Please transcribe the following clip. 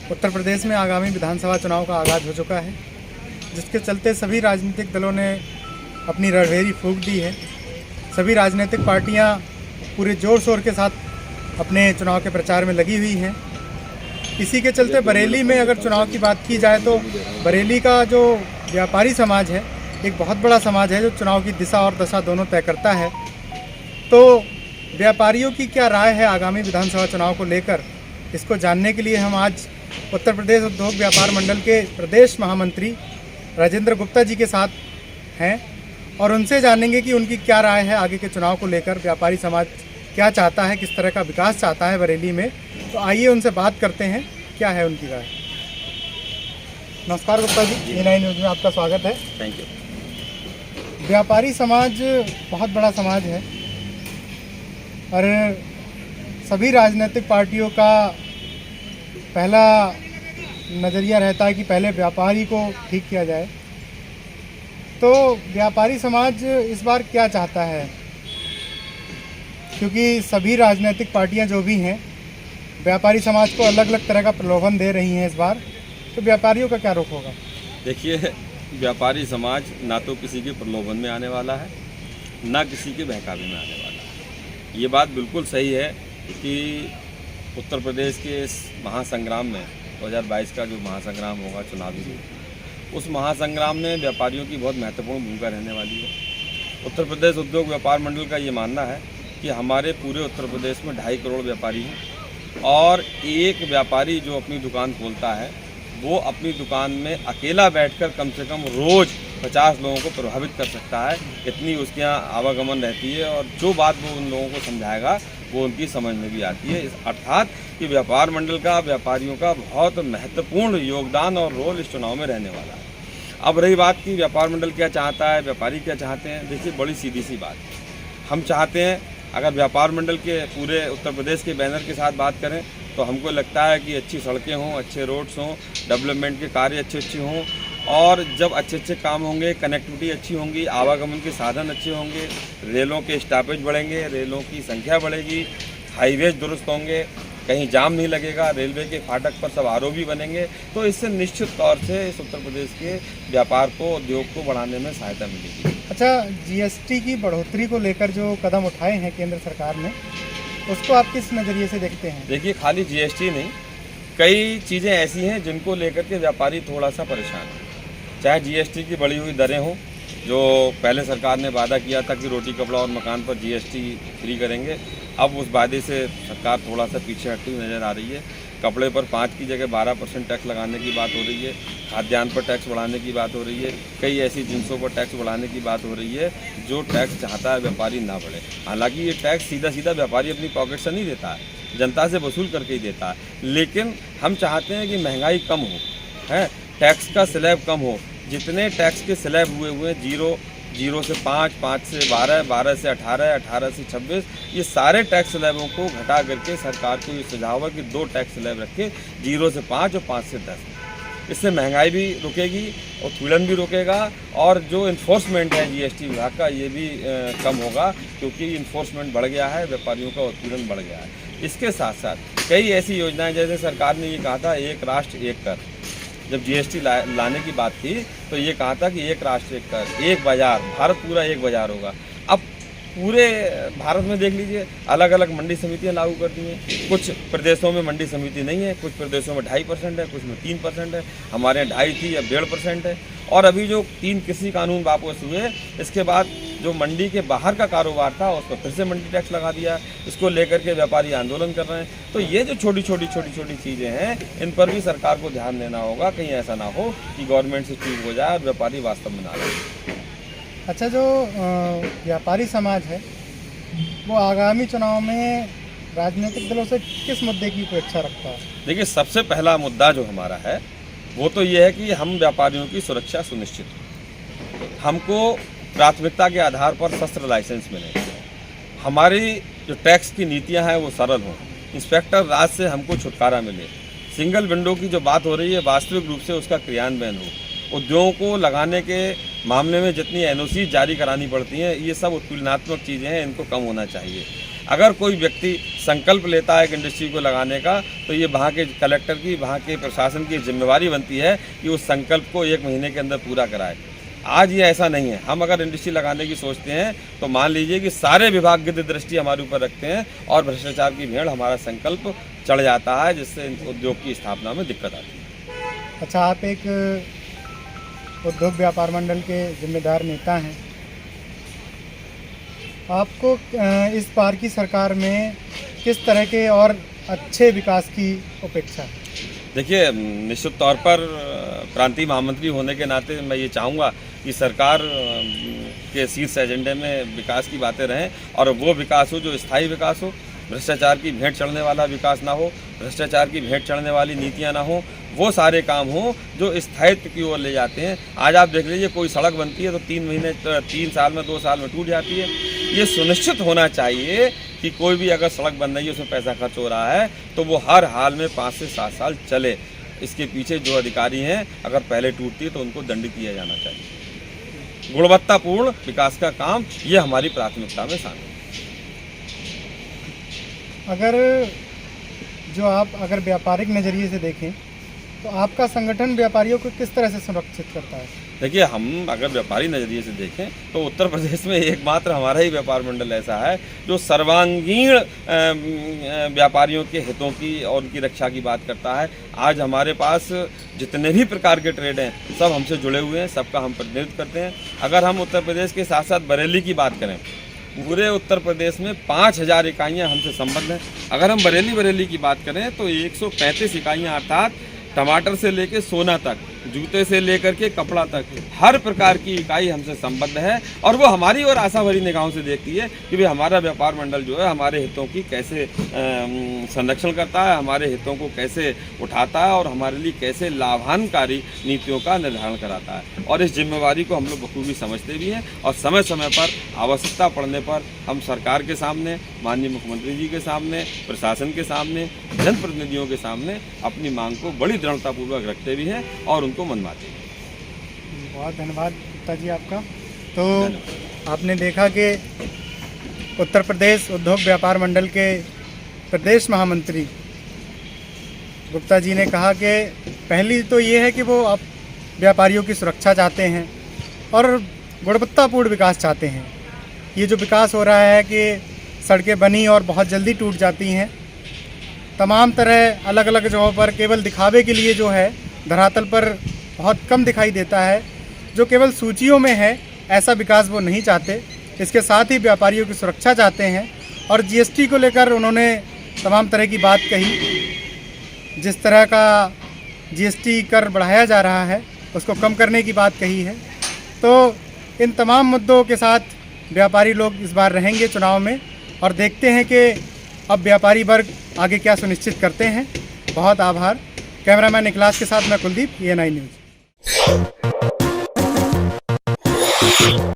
उत्तर प्रदेश में आगामी विधानसभा चुनाव का आगाज़ हो चुका है, जिसके चलते सभी राजनीतिक दलों ने अपनी रणभेरी फूंक दी है। सभी राजनीतिक पार्टियां पूरे जोर शोर के साथ अपने चुनाव के प्रचार में लगी हुई हैं। इसी के चलते बरेली में अगर चुनाव की बात की जाए तो बरेली का जो व्यापारी समाज है, एक बहुत बड़ा समाज है जो चुनाव की दिशा और दशा दोनों तय करता है। तो व्यापारियों की क्या राय है आगामी विधानसभा चुनाव को लेकर, इसको जानने के लिए हम आज उत्तर प्रदेश उद्योग व्यापार मंडल के प्रदेश महामंत्री राजेंद्र गुप्ता जी के साथ हैं और उनसे जानेंगे कि उनकी क्या राय है आगे के चुनाव को लेकर। व्यापारी समाज क्या चाहता है, किस तरह का विकास चाहता है बरेली में। तो आइए उनसे बात करते हैं, क्या है उनकी राय। नमस्कार गुप्ता जी, E9 न्यूज़ में आपका स्वागत है। Thank you. व्यापारी समाज बहुत बड़ा समाज है और सभी राजनीतिक पार्टियों का पहला नज़रिया रहता है कि पहले व्यापारी को ठीक किया जाए। तो व्यापारी समाज इस बार क्या चाहता है, क्योंकि सभी राजनीतिक पार्टियां जो भी हैं व्यापारी समाज को अलग अलग तरह का प्रलोभन दे रही हैं इस बार, तो व्यापारियों का क्या रुख होगा? देखिए, व्यापारी समाज ना तो किसी के प्रलोभन में आने वाला है, ना किसी के बहकावे में आने वाला है। ये बात बिल्कुल सही है कि उत्तर प्रदेश के इस महासंग्राम में 2022 का जो महासंग्राम होगा चुनावी, उस महासंग्राम में व्यापारियों की बहुत महत्वपूर्ण भूमिका रहने वाली है। उत्तर प्रदेश उद्योग व्यापार मंडल का ये मानना है कि हमारे पूरे उत्तर प्रदेश में 2.5 करोड़ व्यापारी हैं और एक व्यापारी जो अपनी दुकान खोलता है वो अपनी दुकान में अकेला बैठकर कम से कम रोज़ 50 लोगों को प्रभावित कर सकता है। इतनी उसके यहाँ आवागमन रहती है और जो बात वो उन लोगों को समझाएगा वो उनकी समझ में भी आती है। अर्थात कि व्यापार मंडल का व्यापारियों का बहुत महत्वपूर्ण योगदान और रोल इस चुनाव में रहने वाला है। अब रही बात कि व्यापार मंडल क्या चाहता है, व्यापारी क्या चाहते हैं, देखिए बड़ी सीधी सी बात। हम चाहते हैं, अगर व्यापार मंडल के पूरे उत्तर प्रदेश के बैनर के साथ बात करें तो हमको लगता है कि अच्छी सड़कें हों, अच्छे रोड्स हों, डेवलपमेंट के कार्य अच्छे हों और जब अच्छे काम होंगे, कनेक्टिविटी अच्छी होंगी, आवागमन के साधन अच्छे होंगे, रेलों के स्टॉपेज बढ़ेंगे, रेलों की संख्या बढ़ेगी, हाईवेज दुरुस्त होंगे, कहीं जाम नहीं लगेगा, रेलवे के फाटक पर सब ROB बनेंगे, तो इससे निश्चित तौर से इस उत्तर प्रदेश के व्यापार को, उद्योग को बढ़ाने में सहायता मिलेगी। अच्छा, GST की बढ़ोतरी को लेकर जो कदम उठाए हैं केंद्र सरकार ने, उसको आप किस नज़रिए से देखते हैं? देखिए, खाली GST नहीं, कई चीज़ें ऐसी हैं जिनको लेकर के व्यापारी थोड़ा सा परेशान है। चाहे GST की बढ़ी हुई दरें हों, जो पहले सरकार ने वादा किया था कि रोटी कपड़ा और मकान पर GST फ्री करेंगे, अब उस वादे से सरकार थोड़ा सा पीछे हटती हुई नज़र आ रही है। कपड़े पर 5 की जगह 12% टैक्स लगाने की बात हो रही है, खाद्यान्न पर टैक्स बढ़ाने की बात हो रही है, कई ऐसी जिनसों पर टैक्स बढ़ाने की बात हो रही है जो टैक्स चाहता है व्यापारी ना बढ़े। हालांकि ये टैक्स सीधा व्यापारी अपनी पॉकेट से नहीं देता है, जनता से वसूल करके ही देता है, लेकिन हम चाहते हैं कि महंगाई कम हो, है टैक्स का स्लैब कम हो। जितने टैक्स के स्लैब हुए जीरो से 5, 5 से 12, 12 से 18, 18 से 26, ये सारे टैक्स स्लैबों को घटा करके सरकार को ये सुझाव है कि 2 टैक्स स्लैब रखे, 0 से 5 और 5 से 10। इससे महंगाई भी रुकेगी, उत्पीड़न भी रुकेगा और जो इन्फोर्समेंट है GST विभाग का ये भी कम होगा, क्योंकि इन्फोर्समेंट बढ़ गया है, व्यापारियों का उत्पीड़न बढ़ गया है। इसके साथ साथ कई ऐसी योजनाएं, जैसे सरकार ने ये कहा था एक राष्ट्र एक कर, जब GST लाने की बात थी तो ये कहा था कि एक राष्ट्र एक कर, एक बाज़ार, भारत पूरा एक बाज़ार होगा। अब पूरे भारत में देख लीजिए, अलग अलग मंडी समितियां लागू कर दी हैं। कुछ प्रदेशों में मंडी समिति नहीं है, कुछ प्रदेशों में 2.5% है, कुछ में 3% है, हमारे यहाँ 2.5 थी, अब 1.5% है। और अभी जो 3 कृषि कानून वापस हुए, इसके बाद जो मंडी के बाहर का कारोबार था उस पर फिर से मंडी टैक्स लगा दिया। इसको लेकर के व्यापारी आंदोलन कर रहे हैं। तो ये जो छोटी छोटी चीज़ें हैं, इन पर भी सरकार को ध्यान देना होगा, कहीं ऐसा ना हो कि गवर्नमेंट से चूक हो जाए और व्यापारी वास्तव में ना रहे। अच्छा, जो व्यापारी समाज है वो आगामी चुनाव में राजनीतिक दलों से किस मुद्दे की अपेक्षा रखता है? देखिए, सबसे पहला मुद्दा जो हमारा है वो तो ये है कि हम व्यापारियों की सुरक्षा सुनिश्चित हो। हमको प्राथमिकता के आधार पर शस्त्र लाइसेंस मिले, हमारी जो टैक्स की नीतियां हैं वो सरल हों, इंस्पेक्टर राज से हमको छुटकारा मिले, सिंगल विंडो की जो बात हो रही है वास्तविक रूप से उसका क्रियान्वयन हो, उद्योगों को लगाने के मामले में जितनी NOC जारी करानी पड़ती हैं ये सब उत्पीड़नात्मक चीज़ें हैं, इनको कम होना चाहिए। अगर कोई व्यक्ति संकल्प लेता है एक इंडस्ट्री को लगाने का, तो ये वहाँ के कलेक्टर की, वहाँ के प्रशासन की जिम्मेवारी बनती है कि उस संकल्प को 1 महीने के अंदर पूरा कराए। आज ये ऐसा नहीं है। हम अगर इंडस्ट्री लगाने की सोचते हैं तो मान लीजिए कि सारे विभाग गिद्ध दृष्टि हमारे ऊपर रखते हैं और भ्रष्टाचार की भेड़ हमारा संकल्प चढ़ जाता है, जिससे उद्योग की स्थापना में दिक्कत आती है। अच्छा, आप एक उद्योग व्यापार मंडल के जिम्मेदार नेता हैं। आपको इस बार की सरकार में किस तरह के और अच्छे विकास की अपेक्षा है? देखिए, निश्चित तौर पर प्रांतीय महामंत्री होने के नाते मैं ये चाहूँगा कि सरकार के शीर्ष एजेंडे में विकास की बातें रहें और वो विकास हो जो स्थायी विकास हो, भ्रष्टाचार की भेंट चढ़ने वाला विकास ना हो, भ्रष्टाचार की भेंट चढ़ने वाली नीतियाँ ना हो, वो सारे काम हों जो स्थायित्व की ओर ले जाते हैं। आज आप देख लीजिए, कोई सड़क बनती है तो 3 साल में 2 साल में टूट जाती है। ये सुनिश्चित होना चाहिए कि कोई भी अगर सड़क बन रही है, उसमें पैसा खर्च हो रहा है, तो वो हर हाल में 5 से 7 साल चले। इसके पीछे जो अधिकारी हैं, अगर पहले टूटती है तो उनको दंडित किया जाना चाहिए। गुणवत्तापूर्ण विकास का काम ये हमारी प्राथमिकता में शामिल है। अगर व्यापारिक नज़रिए से देखें तो आपका संगठन व्यापारियों को किस तरह से सुरक्षित करता है? देखिए, हम अगर व्यापारी नज़रिए से देखें तो उत्तर प्रदेश में एकमात्र हमारा ही व्यापार मंडल ऐसा है जो सर्वांगीण व्यापारियों के हितों की और उनकी रक्षा की बात करता है। आज हमारे पास जितने भी प्रकार के ट्रेड हैं, सब हमसे जुड़े हुए हैं, सबका हम प्रतिनिधित्व करते हैं। अगर हम उत्तर प्रदेश के साथ साथ बरेली की बात करें, पूरे उत्तर प्रदेश में 5000 इकाइयाँ हमसे संबद्ध हैं। अगर हम बरेली की बात करें तो 135 इकाइयाँ, अर्थात टमाटर से लेकर सोना तक, जूते से लेकर के कपड़ा तक, हर प्रकार की इकाई हमसे संबद्ध है और वो हमारी और आशा भरी निगाहों से देखती है कि भाई हमारा व्यापार मंडल जो है हमारे हितों की कैसे संरक्षण करता है, हमारे हितों को कैसे उठाता है और हमारे लिए कैसे लाभान्कारी नीतियों का निर्धारण कराता है। और इस जिम्मेवारी को हम लोग बखूबी समझते भी हैं और समय समय पर आवश्यकता पड़ने पर हम सरकार के सामने, माननीय मुख्यमंत्री जी के सामने, प्रशासन के सामने, जनप्रतिनिधियों के सामने अपनी मांग को बड़ी दृढ़तापूर्वक रखते भी हैं और उनको मनवाते हैं। बहुत धन्यवाद गुप्ता जी आपका। तो आपने देखा कि उत्तर प्रदेश उद्योग व्यापार मंडल के प्रदेश महामंत्री गुप्ता जी ने कहा कि पहली तो ये है कि वो आप व्यापारियों की सुरक्षा चाहते हैं और गुणवत्तापूर्ण विकास चाहते हैं। ये जो विकास हो रहा है कि सड़कें बनी और बहुत जल्दी टूट जाती हैं, तमाम तरह अलग अलग जगहों पर केवल दिखावे के लिए जो है धरातल पर बहुत कम दिखाई देता है, जो केवल सूचियों में है, ऐसा विकास वो नहीं चाहते। इसके साथ ही व्यापारियों की सुरक्षा चाहते हैं और जीएसटी को लेकर उन्होंने तमाम तरह की बात कही। जिस तरह का जीएसटी कर बढ़ाया जा रहा है उसको कम करने की बात कही है। तो इन तमाम मुद्दों के साथ व्यापारी लोग इस बार रहेंगे चुनाव में और देखते हैं कि अब व्यापारी वर्ग आगे क्या सुनिश्चित करते हैं। बहुत आभार। कैमरामैन इखलास के साथ मैं कुलदीप, ENI न्यूज़।